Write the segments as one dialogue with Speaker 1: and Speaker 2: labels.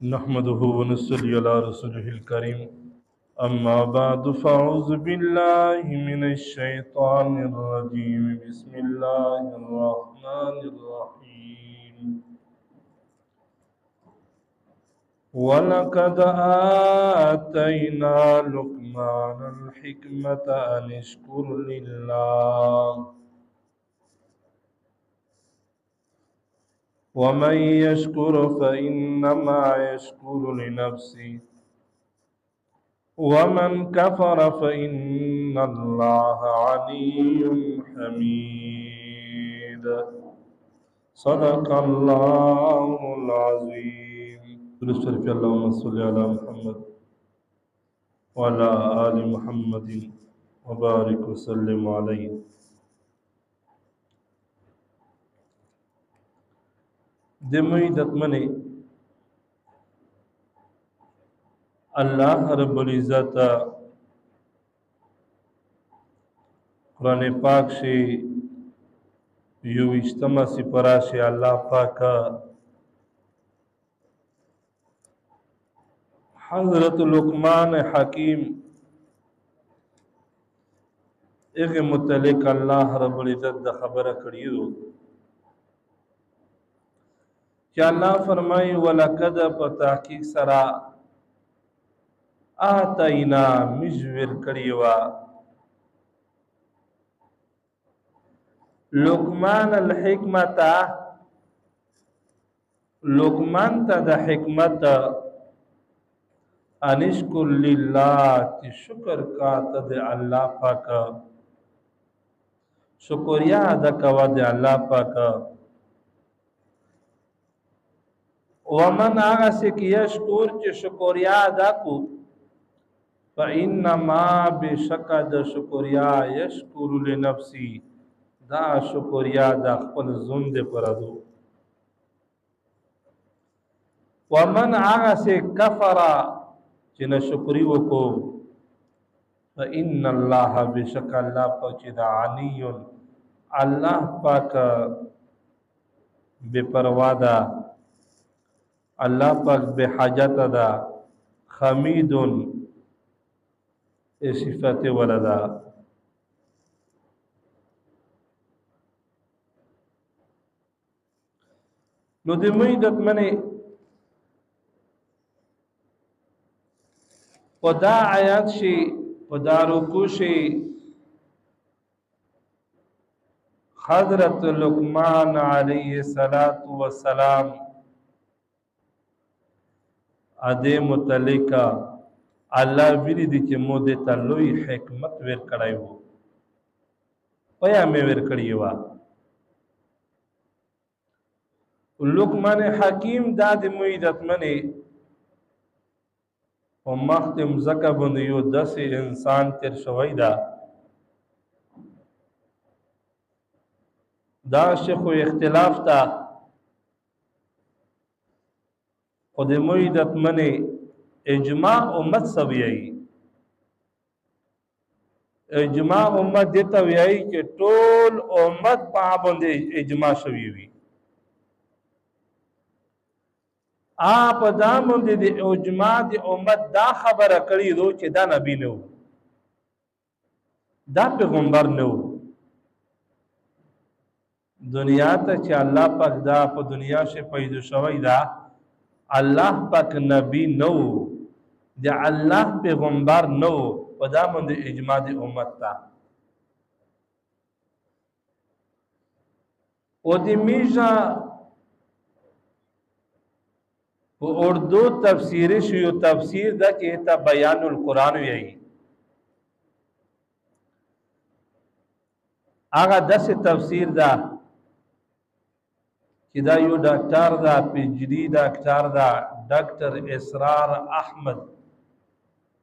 Speaker 1: نحمده ونصلي على رسوله الكريم أما بعد فأعوذ بالله من الشيطان الرجيم بسم الله الرحمن الرحيم ولقد آتينا لقمان الحكمة أن اشكر لله ومن يشكر فإنما يشكر لنفسه ومن كفر فإن الله غني حميد صدق الله العظيم. الشريف اللهم صل على محمد وعلى آل محمد وبارك وسلم عليه. دموی دتمنی اللہ رب العزت قرآن پاک شی یو اجتماع سپرا شی اللہ پاک حضرت لقمان حکیم ایک متعلق اللہ رب العزت دا خبر کریو کہ اللہ فرمائی وَلَقَدْ پتحقیق سرا آتینا مجور کریوا لقمان الحکمتا لقمان تا دا حکمت انشکر للہ تی شکر کا تا دے اللہ پاک شکریہ ادا کوا دے اللہ پاک ومن آغا سے کی یشکر چی شکریہ ادا کو فَإِنَّمَا بِشَكَ دا شکریہ یشکر لنفسی دا شکریہ دا خپل زند پردو ومن آغا سے کفرا چنا شکری وکو فَإِنَّ اللَّهَ بِشَكَ اللہ پاک چی دا عنی اللہ پاک بے پروادا اللہ پاک بے حاجت دا خمید صفت ولدا نو دی مویدت منی پدا آیات شی پدا رکو شی حضرت لقمان علیہ السلام ادے متعلقہ اللہ ویلی دی چې مو دیتا لوی حکمت ویر کڑائی ہو پیا میں ویر کڑی ہوا لقمان حکیم داد مویدت منی و مختم زکا بندیو 10 انسان تیر شوئی دا شیخو اختلاف تا خود مویدت منی اجماع امت سویئی اجماع امت دیتا ویئی کہ ټول امت پابند اجماع شویوی آپ دا مند دی اجماع دی امت دا خبر کری دو چې دا نبی نو دا پیغمبر نو دنیا تا چې اللہ پاک دا پا دنیا سے پیدا شوی دا اللہ پاک نبی نو دی اللہ پیغمبر نو و دا مند اجماع دی امت تا و دی میجا و اردو تفسیری شیو تفسیر دا کہتا بیان القرآن یہی آگا 10 تفسیر دا کہ دا یو ڈاکٹر دا پیجری ڈاکٹر دا ڈاکٹر اسرار احمد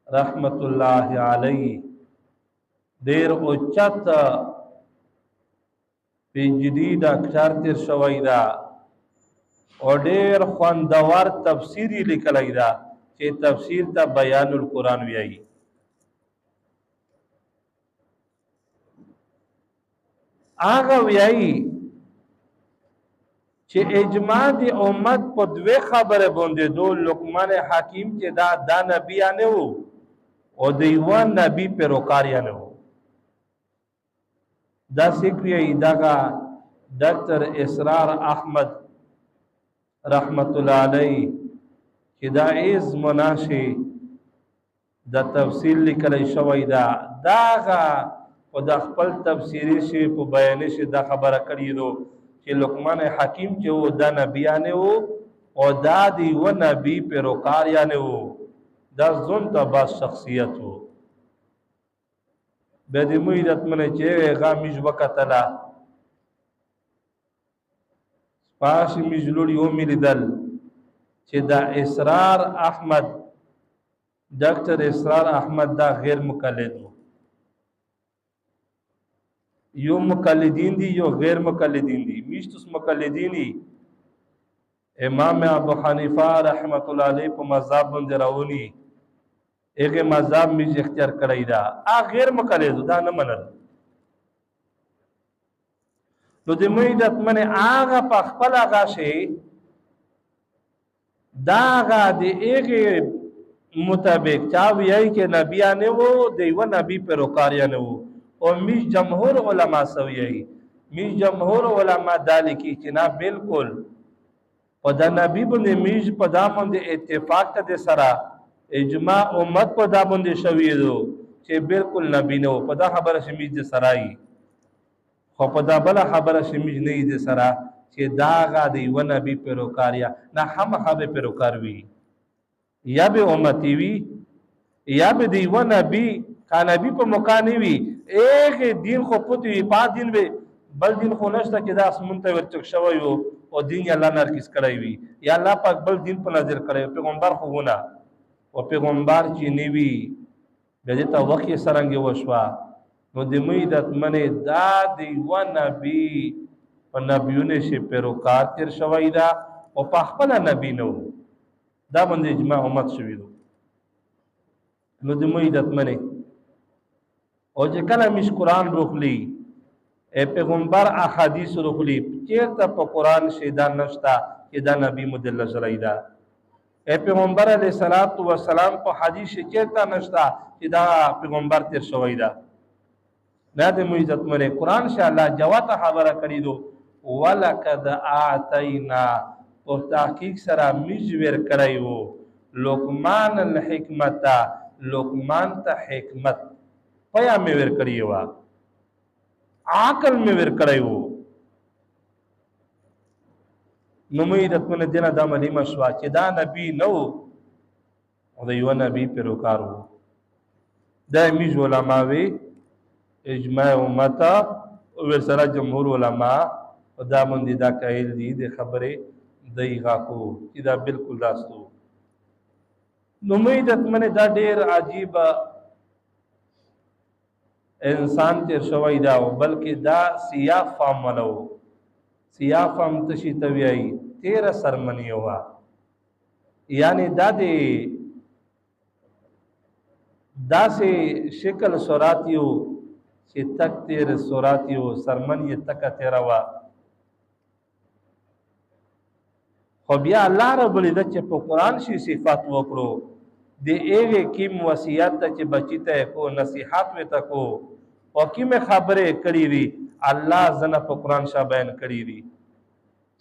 Speaker 1: رحمت اللہ علیہ دیر اچت پیجری ڈاکٹر تیر شوئی دا اور دیر خواندوار تفسیری لکلائی دا کہ تفسیر تا بیان القرآن ویائی آگا ویائی چې اجماع دی امت په دوه خبره باندې دو لقمان حکیم چې دا نبی نه وو او د یو نبی پیروکار نه وو دا سیکوی دغه ډاکټر اسرار احمد رحمت الله علیه چې دا ایز مناشي د تفصیل لیکلی شوی داغه او د خپل تفسیری شی په بیان شي دا خبره کړی دو چې لقمان حکیم چې و دا نبیانه وو او دا دی و نبی پیروکار یانه وو دا زون ته با شخصیت وو به دې مویدت منه چې غامیش وکتلا پاش مجلوړي او ملیدل چې دا اسرار احمد ډاکټر اسرار احمد دا غیر مقلد یو مقلدین دي یو غیر مقلدین دي میشتس مقلدین دي امام ابو حنیفه رحمت الله علیه په مذهب باندې راونی هغه مذهب می اختیار کړی دا غیر مقلد دا نه منل نو د مویدت منه هغه په خپل هغه شی دا هغه د هغه مطابق چا ویای چې نبیانه وو دیو نبی پیروکاریانه وو او می جمهور علما سویای می جمهور علما دالی کی چې نه بالکل په د نبی باندې میج په دا باندې اتفاق ته سره اجماع امت په دا باندې شوی دو چې بالکل نبی نه په دا خبره شمیج د سرای خو په دا بل خبره شمیج نه دي سره چې دا غا دی و نبی پیروکاریا نه هم خبره پیروکار وی یا به امتی وی یا به دی و نبی کا نبی په مکانی وی ایک دین خو پوتی پا دین به بل دین خو نشته چې دا اسمن ته ورچک شوی او دین الله نرکس کړی وی یا الله پاک بل دین په نظر کړی پیغمبر خو ونه او پیغمبر چې نیوی دغه ته وخت سرنګ وشوا نو د میدت منه دا دی و نبی په نبیونه شي پیروکار تر شوی دا او په خپل نبی نو دا باندې اجماع امت شوی دو نو د میدت منه او چې کله مش قرآن روخلی پیغمبر احادیث روخلی چیرته په قرآن شیدا نشتا چې دا نبی مدل شرعیدا پیغمبر علیہ الصلوۃ والسلام په حدیث چیرته نشتا چې دا پیغمبر تیر شوی دا نه د عزت مره قرآن شاء الله جوات خبره کړی دو ولقد اعطینا او تحقیق سره مجور کړی وو لقمان الحکمت لقمان ته حکمت پیا می ور کړی وا عقل می ور کړی وو نو مې د خپل دینه د عملی مشوا چې دا نبی نو او د یو نبی پیروکار وو دا میج علماء وی اجماع امت او سره جمهور علما او دا باندې دا قائل دي د خبره دایغه کو چې دا بالکل داستو نو مې د خپل دا ډیر عجیب انسان تیر شوی دا بلکې دا سیاف فام ولو سیاف فام تشی تویای 13 سرمنی ہوا یعنی دا سے شکل سوراتیو چې تک تیر سوراتیو سرمنی تک تیرا وا خو بیا الله رب العزت چې په قران شي صفات وکړو د ایغه کیم وصیت چې بچی ته کو نصیحت و ته کو او کیم خبره کړی وی الله زنه په قران شاه بیان کړی وی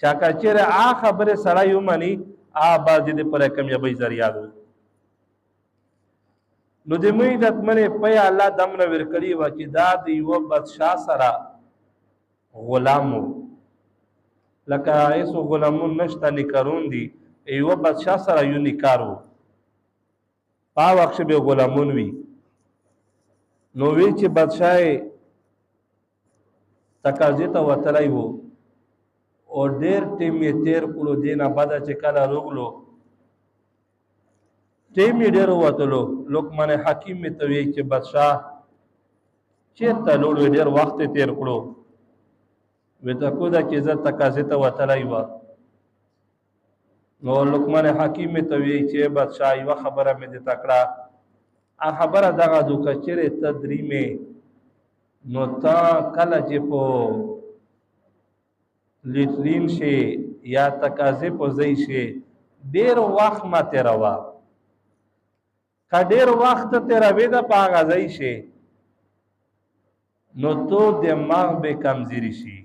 Speaker 1: چا کا چیرې خبره سړی ومني باز دې پر کم یا به ذریعہ دو نو دې مې د منه په الله دمنه ور کړی و چې دا دی و بادشاہ سره غلامو لکه ایسو غلامون نشته نکرون دي ایو بادشاہ سره یو نکارو پا وخت به غلامون وی نو وی چې بادشاہ تقاضی ته وتلای وو او ډیر ټیم یې تیر کړو دینا بعد چې کله روغلو ټیم یې ډیر وتلو لقمان حکیم می ته وی چې بادشاہ چیرته لوړ ډیر وخت تیر کړو وته کو دا چې زه تقاضی ته وتلای و نو لقمان حکیم می ته وی چې بادشاہ یو خبره مې د تکړه خبره دغه د کچره تدریمه نو تا کله چې په لیټرین شي یا تقاضې په ځای شي ډېر وخت مه تېروه. که ډېر وخت تېروې ده په هغه ځای شي نو تو دماغ به کمزوري شي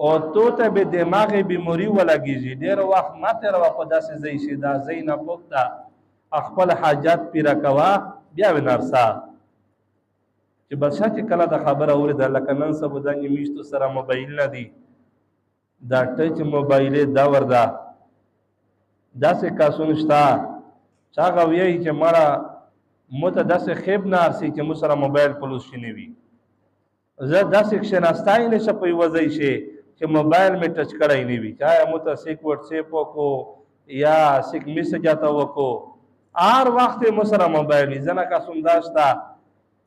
Speaker 1: او تو ته به دماغ بیماری ولګېږي. ډېر وخت مه تېروه په داسې ځای شي دا ځای نه پوښته خپل حاجات پیره کوه بیا وې نرسه. چې بادشاه چې کله د خبره اورېده لکه نن سبا دنګې میشتو سره موبایل نه دي دا ټچ موبایلې دور ده داسې کاسونه شته چې هغه وایي چې مړه مو ته داسې خیب نه ارسي چې مو سره موبایل پلوس شنی وي. زه داسې کښېناستی نه شه په یوه ځای شي چې موبایل مې ټچ کړی نه وي. چایا مو ته سیک وټسیپ وکړو یا سیک میسج اته وکړو هر وخت یې مو سره موبایل وي. ځنه کاسونه دا شته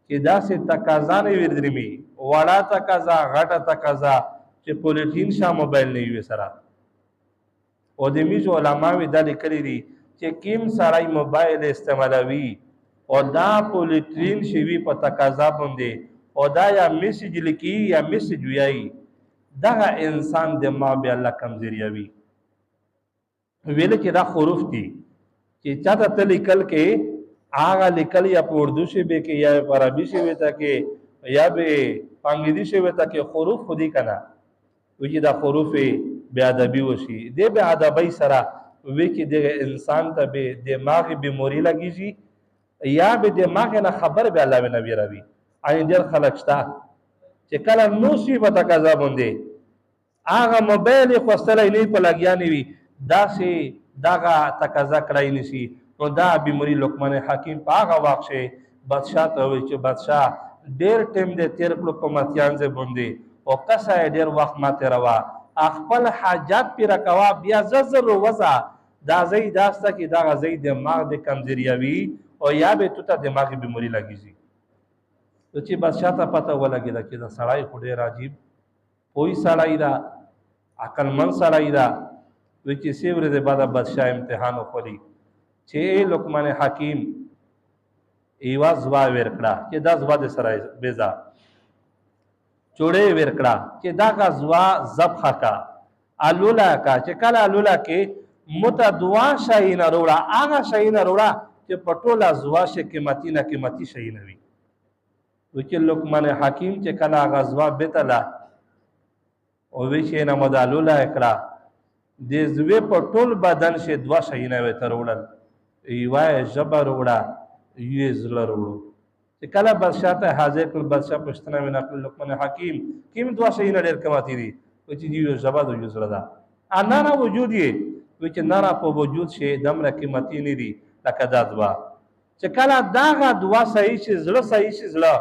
Speaker 1: چې داسې تقاضا نه وي درمي وړه تقاضا غټه تقاضا چې پولیټین شا موبایل نه وي سره. او د میز علماوې دا لیکلي دي چې کیم سړی موبایل استعمالوي او دا پولیټین شوي په تقاضا باندې او دا یا میسج لیکي یا میسج ویایي دغه انسان دماغ بیا الله کمزوریوي. ویل چې دا حروف دي چې چاته ته لیکل کې هغه لیکل یا په اردو شوي کې یا په عربي شوي ته کې یا به په انګریزي شوي ته کې حروف خو دي که نه وی چې دا حروف بې ادبي وشي دې بې ادبۍ سره وی چې دغه انسان ته به دماغ بیماري لګېږي یا به دماغ نه خبر به الله نه ویروي. ان ډېر خلک شته چې کله نو شي په تقاضا باندې هغه موبایل یې خوستلی نه وي په لګیا نه وي داسې دغه تقاضا کړی نه شي نو دا بیماري لقمان حکیم په هغه وخت شي بادشاه ته وایي چې بادشاه ډېر ټیم دې تېر کړو په متیان ځای باندې او کسه یې ډېر وخت مه تېروه خپل حاجات پیره کوه بیا زر زر وځه دا ځای دا شته چې دغه ځای دماغ دې کمزوریوي او یا به تو ته دماغي بیماري لګېږي. نو چې بادشاه ته پته ولګېده چې دا سړی خو ډېر عجیب پوه سړی ده عقلمند سړی ده وایي چې څې ورځې بعده بادشاه امتحان وخوري چې لقمان حکیم یوه زوا ویر کړه چې دا زوا د سره بېځه چوړې ویر کړه چې دغه زوا ذبحه کا الوله کا چې کله الوله کې مته دوا شیونه روړه هغه شیونه روړه چې په ټوله زوا شي قیمتي نه قیمتي شیونه وي. وایي چې لقمان حکیم چې کله هغه زوا بېتله او وی چې نه مو د الوله یې کړه د زوی په ټول بدن شي دوه شیونه یې ورته روړل یوه یې ژبه روړه یوه یې زړه روړو. چې کله بادشاه ته حاضر کړل بادشاه پوښتنه ونه کړل لقمان حکیم کوم دوه شیونه ډېر قیمتي دي وایي چې یو ژبه ده یو زړه ده. نه نه وجود یې وایي چې نه نه په وجود شي دومره قیمتي نه دي لکه دا دوه. چې کله دغه دوه صحیح شي زړه صحیح شي زړه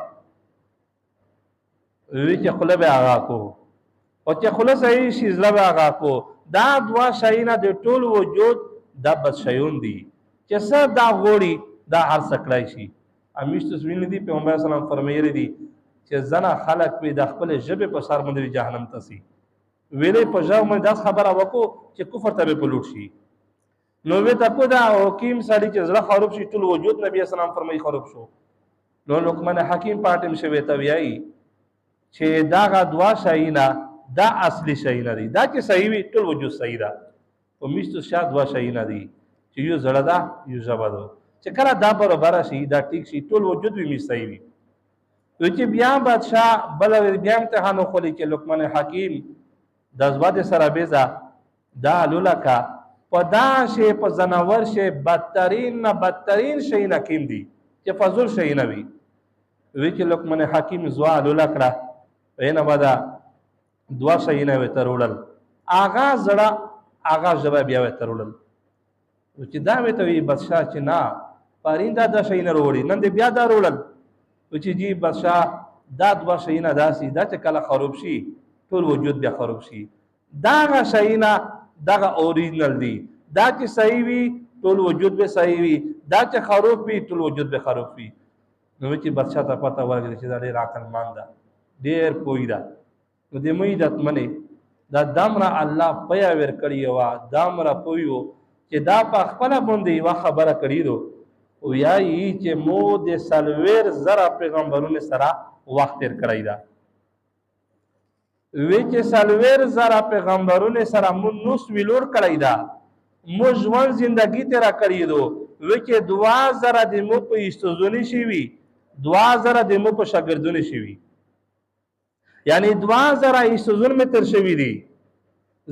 Speaker 1: وایي چې خوله به هغه کو او چې خوله صحیح شي زړه به هغه کو. دا دوه شیونه د ټول وجود دا بد شیون دي چې څه دا غوړي دا هر څه کړی شي. امیشتو ویلي دي پیغمبر اسلام فرمایلی دي چې ځنه خلک پې د خپلې ژبې په سر باندې جهنم ته ځي. ویلې په ژبه باندې داسې خبره وکړو چې کفر ته به په لوټ شي. نو وی ته کو دا حکیم سړي چې زړه خراب شي ټول وجود نبی اسلام فرمایي خراب شو. نو لقمان حکیم پاټم شوی ته وایي چې دغه دوه شیونه دا اصلي شیونه دي دا چې صحیح وي ټول وجود صحیح ده. په میشتو شا دوه شیونه دي چې یو زړه ده یو ژبه ده چې کله دا برابره شي دا ټیک شي ټول وجود وي صحیح وي. وایي چې بیا بادشاه بله بیا امتحان وخولي چې لقمان حکیم د زوا د سره بېځه دا الوله کا په دا شی په ځناور شی بدترین نه بدترین شیونه کوم دي چې فضول شیونه وي. وایي چې لقمان حکیم زوا الوله کړه نه بعده دوه شیونه یې ورته روړل هغه زړه هغه ژبه بیا ورته روړل. چې دا ورته وایي بادشاه چې نه پرین دا دوه شیونه روړي نن دې بیا دا روړل. چې جی بادشاه دا دوه شیونه داسې دا چې کله خراب شي ټول وجود بیا خراب شي. دغه شیونه دغه اوریجنل دي دا چې صحیح وي ټول وجود به صحیح وي دا چې خراب وي ټول وجود به خراب وي. نو چې بادشاه ته پته ورغله چې دا ډېر عقلمند ده ډېر پوه ده. نو د مې عزتمنې دا دمره الله پیا ور کړی وه دمره پوه و چې دا په خپله باندې یوه خبره کړې ده وایي چې مو د 40,000 پیغمبرونو سره وخت تېر کړی ده. وی چې څلوېښت زره پیغمبرونه سره مونږ نو ویلوړ کړی ده مو ژوند زندگی تیرا کړی دو وی چې 2000 د مو په استوزونی شوي 2000 د مو په شاګردونی شوي یعنی 2000 استوزون می تر شوي دي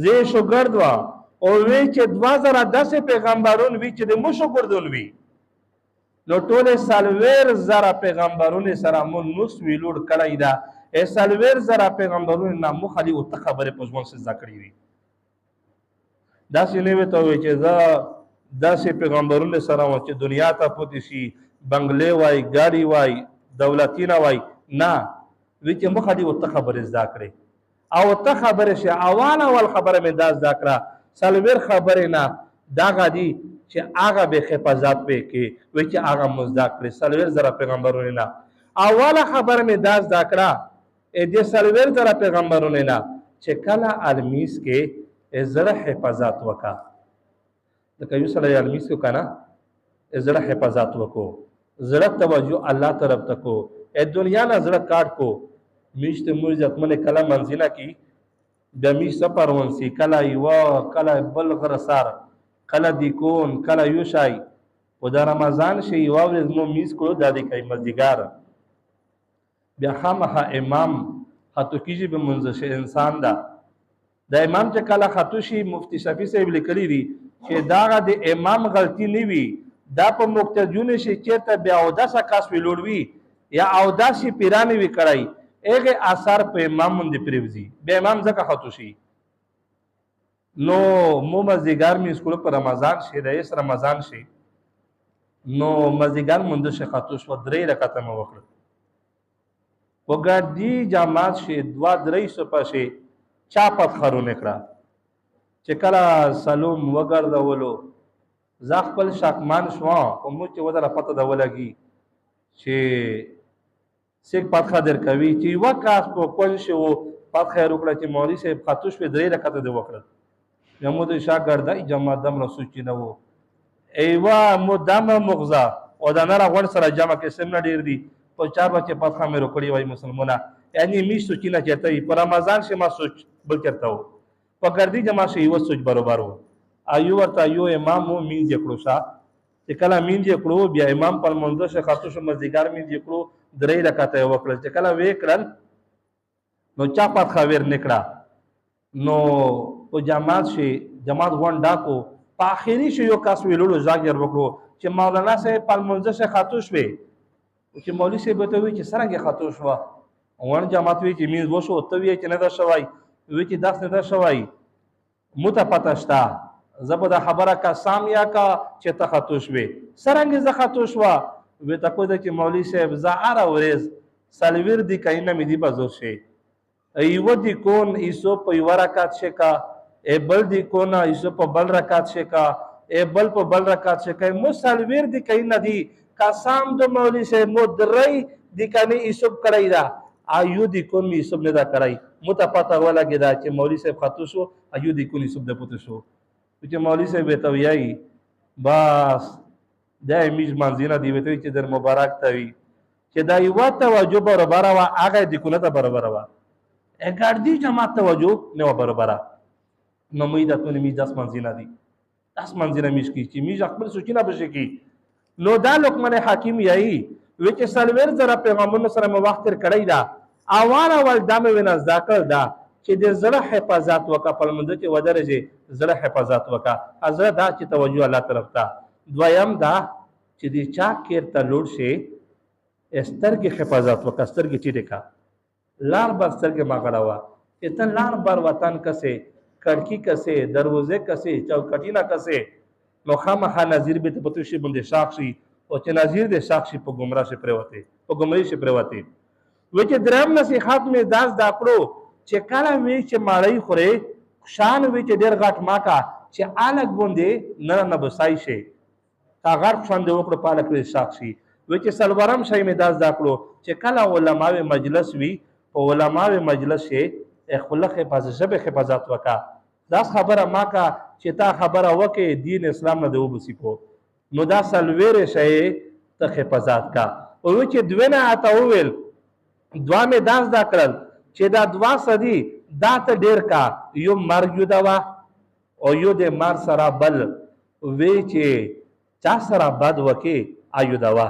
Speaker 1: زه شوګرد وا او وی چې 2010 پیغمبرون وی چې د مو شوګردون وی نو ټول څلوېښت زره پیغمبرونه سره مو نو ویلوړ کړی ده څلوېښت زره پیغمبرونه نه مو خالي او ته خبره په ژوند سره ذکر وي داسې نه وي ته وایي چې زه داسې پیغمبرونه سره وم چې دنیا ته پوتې شي بنګلې وای ګاډي وای دولتونه وای نه وی چې مو خالي او ته خبره زده کړې او ته خبره شي اول خبره مې دا زده کړه څلوېښت خبرې نه دغه دي چې هغه به حفاظت پې کې وی چې هغه مو زده کړې څلوېښت زره پیغمبرونه نه اوله خبره مې دا زده کړه دې څلوېښت زره پیغمبرونه نه چې کله الميس کې زړه حفاظت وکا لکه یو سړی الميس کو کنه زړه حفاظت وکړو زړه توجه الله طرف ته کو دنیا نه زړه کاټ کو میشته موږ ځکه کله منځنه کې د میش سفر ونسی کله یو کله بل غرسار کله دی کون کله یو شای و د رمضان شي یو ورځ مو میس کړو د دې کوي مزدګار بیا خامخا امام خطو کیږي به منځ انسان دا د امام چې کله خطو شي مفتی شفیع صاحب لیکلی دي چې دا د امام غلطی نه وي دا په مقتدیونه شي چې ته بیا او داسه کاس ویلوړوي یا او داسې پیرانی وی کړای هغه اثر په امام باندې پریوزي به امام ځکه خطو شي نو مو مزدګار می سکول په رمضان شي رئیس رمضان شي نو مزدګار مونږ شه خطو شو 3 رکعات مو وکړه وګړدي جماعت شي 2-3 صبح شي چا پد خرونه کړه چې کله سلام وګرځولو زه خپل شکمان شو او مو چې ودره پته ده ولګي چې سیک پد خدر کوي چې وکاس په کول شو پد خیر وکړه چې مولوی صاحب خطوش په 3 رکعات دی وکړه یمو د شاګرد جماعت دم رسول چې نه وو ایوا مدام مغزا او د نړ غوړ سره جمع کې سم نه ډیر دي په 4 بچه پد خامې وکړي وای مسلمانانه یعنی می سوچ نه چته په رمضان شي ما سوچ بل چرته وو په ګردي جمع شي و سوچ برابر وو ایو ورته یو امام مو مين جکړو شا چې کله مين جکړو بیا امام پر منځ شه خاطر شو مزدګار مين جکړو 3 رکعات وکړل چې کله وکړل نو چا پات خاور نکړه نو او جماعت شي جماعت غون ډاکو په اخیری شي یو کاس ویلو زاګر وکړو چې مولانا صاحب پر منځ شه خاطر شوي چې مولوی صاحب ته وی چې سره کې خاطر شو وان جماعت وی چې مين وشو ته وی چې نه دا شوای وی چې داس نه دا شوای مت پتاشتا زبده خبره کا سامیا کا چې ته خاطر شوي سرنګ ز خاطر شو وی ته کو چې مولوی صاحب زاره ورز سلویر دی کینه می دی بازو شي ایو دی کون ایسو په یو رکعت شکا ای بل دی کون ایسو په بل رکعت شکا ای بل په بل رکعت شکا مو سلویر دی کینه دی قسم د مولوی صاحب مو درې دی کنه ایسو کړی دا ایو دی کون می ایسو نه دا کړی متپتا ولا کېدا چې مولوی صاحب خاطر شو ایو دی کون ایسو د پته شو چې مولوی صاحب ته ویای بس دا میز منځینه دی وته چې در مبارک توي چې دا یو توجه برابر وا هغه د کونه ته برابر وا اګاردي جماعت توجه نه برابر نو مې د ټول میز داس منځینه دی داس منځینه میز کی چې میز خپل سوچینه بشي کی نو دا لقمان حکیم یای و چې سلویر زره پیغمبر سره مو وخت تر کړی دا اوان اول دمه وینځ ذکر دا چې د زړه حفاظت وکا په منځ کې ودرځي زړه حفاظت وکا ازره دا چې توجه الله طرف ته دویم دا چې د چا کېرته لوړ شي سترګې حفاظت وکړه سترګې ټیټې کا لار بر سترګې ما غړاوه چې ته لار بر وطن کسې کړکۍ کسې دروازې کسې چوکټینا کسې نو خامخا نظیر به ته پتو شي باندې شاخ شي او چې نظیر دې شاخ شي په ګمراه شي پروته په ګمړی شي پروته و چې درم نصيحت می داس دا کړو چې کله وی چې ماړی خوري شان وی چې ډېر غټ ماکا چې الګ باندې نه بسای شي تا غټ شان دې وکړو پالک دې شاخ شي و چې سلورم شي می داس دا کړو چې کله علماء مجلس وی په علماء مجلس شي خلق حفاظت وکا دا خبره ماکا چې تا خبره وکې دین اسلام نه دی وبسی کو نو دا سلویر شي ته حفاظت کا او چې دوینه اته ویل دوا می داس دا کړل چې دا دوا سدي دا ته ډیر کا یو مرګ یو دوا او یو د مار سره بل وی چې چا سره بد وکي آیو دوا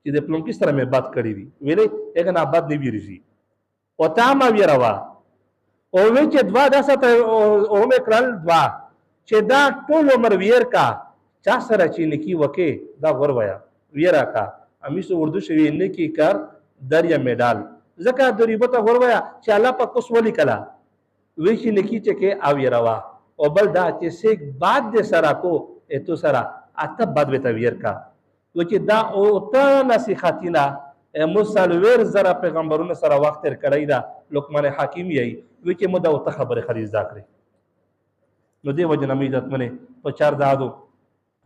Speaker 1: چې د پلونکی سره مې بد کړی وي ویلې اګه نه بد نه ویریږي او تا ما ویروا او وی چې دوا داسه ته او مې کړل دوا چې دا ټول عمر ویر کا چا سره چې نکی وکي دا غور ویا ویرا کا امیسو اردو شوی نکی کر دریا میډال ځکه د ریبته غور ویا چې الله په کوس ولی کلا وی چې نکی چې کې او ویروا او بل دا چې سیک بعد د سره کو اتو سره اته بعد وته ویر کا و چې دا او ته نصیحتینا مسلویر زره پیغمبرونو سره وخت تر کړی دا لقمان حکیم یی وی چې مو دا او ته خبره خریز دا کړی نو دی وجه نه عزت منه په چار دادو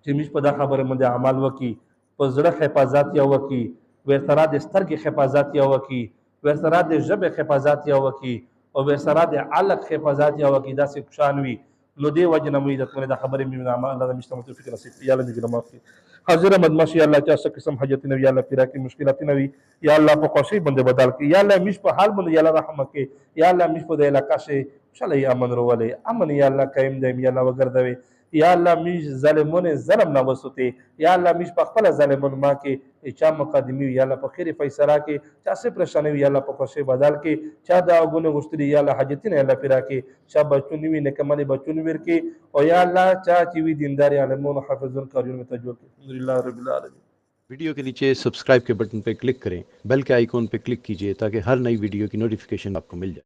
Speaker 1: چې مش په دا خبره باندې عمل وکي په زړه حفاظت یا وکي ورسره د سترګې حفاظت یا وکي ورسره د ژبې حفاظت یا وکي او ورسره د علق حفاظت یا وکي دا څه خوشان وي نو دی وجه نه عزت منه دا خبره مې الله د مشتمل توفیق نصیب یا الله دې معاف کړي حاضر مدمشي الله چا څه قسم حاجت نه یا الله پیرا کې مشکلات نه وي یا الله په خوشي باندې بدل کړي یا الله مش په حال باندې یا الله رحم کړي یا الله مش په د علاقې شه شلې امن روله امن یا الله قائم دیم یا الله وګرځوي یا الله مش ظالمونه ظلم نه وسوته یا الله مش په خپل ظالمون ما کې چا مقدمي یا الله په خیر فیصله کې چا څه پریشانه یا الله په خوشي بدل کې چا دا غونه غشتري یا الله حاجت نه الله پیرا کې چا بچونی وی نه کمالي بچون ور کې او یا الله چا چې وی دیندار عالمون حافظون کاریون میں تجو الحمدللہ رب العالمین
Speaker 2: वीडियो के नीचे सब्सक्राइब के बटन पर क्लिक करें, बेल के आइकॉन पर क्लिक कीजिए ताकि हर नई वीडियो की नोटिफिकेशन आपको मिल जाए।